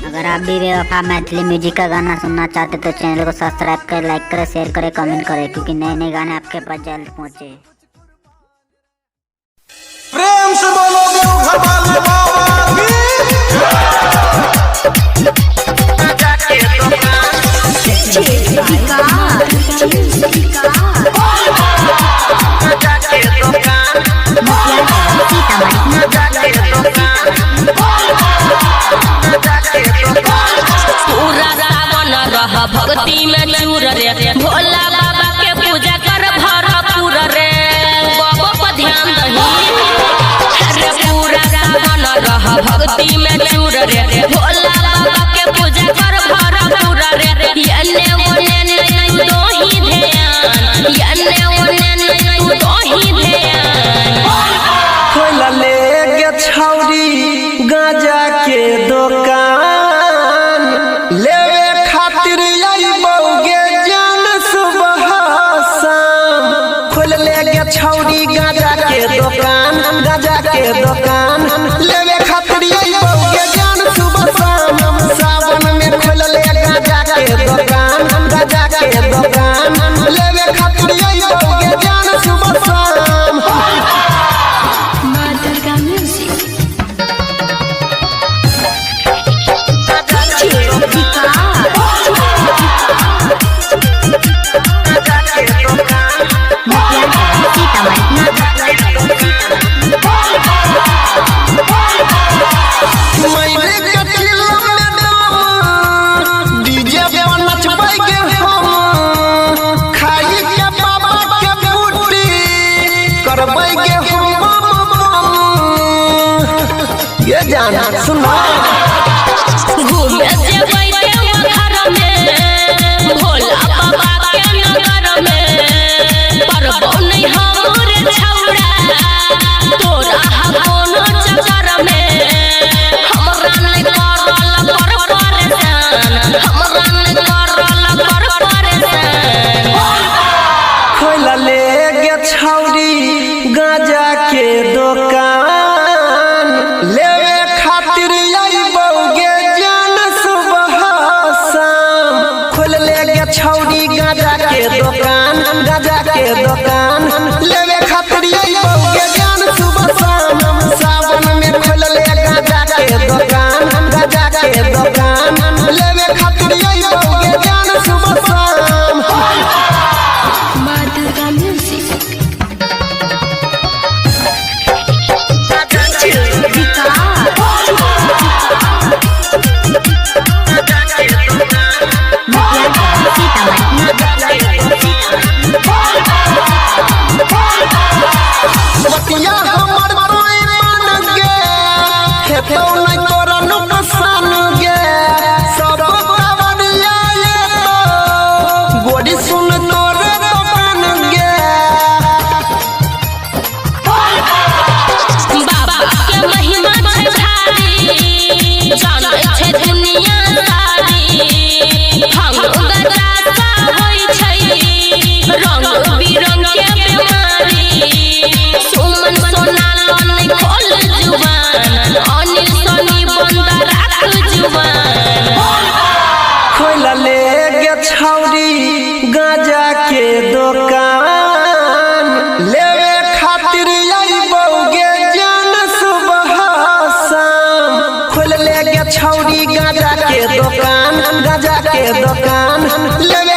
अगर आप भी बेवफा मैथिली म्यूजिक का गाना सुनना चाहते तो चैनल को सब्सक्राइब करें, लाइक करें, शेयर करें, कमेंट करें, क्योंकि नए नए गाने आपके पास जल्द पहुंचे। प्रेम से बोलो देवघर वाले बाबा पूरा सावन रह भक्ति में चूर रे, भोला बाबा के पूजा कर भरपूर रे, बाबा पर ध्यान दही रे। पूरा सावन रह भक्ति में चूर रे, भोला बाबा के पूजा कर भरपूर रे। यने ओने नहीं दो ही ध्यान, यने ओने नहीं दो ही ध्यान। खोला ले गे छौरी गाजा के दुकान, लेवे खातिर अइबौगे जान सुबह शाम। खोल ले गे छौरी गाजा के दुकान, गाजा के दुकान, लेवे खातिर अइबौगे जान सुबह शाम। सावन में खोल ले गाजा के दुकान, गाजा के दुकान, लेवे खातिर अइबौगे जान सुबह शाम। जाना सुना घूमे जेबै देवघर में, भोला बाबा के नगर में। परबो नहीं हमर छौड़ा तोरा कोनो चक्कर में, हमरा नहीं करल कर परेशान, हमरा नहीं करल कर परेशान। खोला ले गे छौरी गाजा के दुकान, लेवे खातिर अइबौगे जान सुबह शाम। खोल ले गे छौरी गाजा के दुकान, गाजा के दुकान, लेवे खातिर अइबौगे जान सुबह शाम। सावन में खोल ले गाजा के दुकान, गाजा के दुकान, लेवे खातिर अइबौगे जान सुबह शाम। बतिया हमर कोई मान गे, हेतौ नहीं तोरा नुकसान गे। सब कावड़िया ये तो गोड़ी सुन तोरे दुकान गे। बाबा के महिमा छै भारी, जानै छै दुनिया सारी। हम गजा होई छै रंग बिरंग के बीमारी। सुमन सोना नहीं खोल जुबान, अनिल सोनी बंद राख जुबान। खोला ले गे छौरी गाजा के दुकान, लेवे खातिर अइबौगे जान सुबह शाम। खोल ले गे छौरी गाजा के दुकान, गाजा के दुकान, लेवे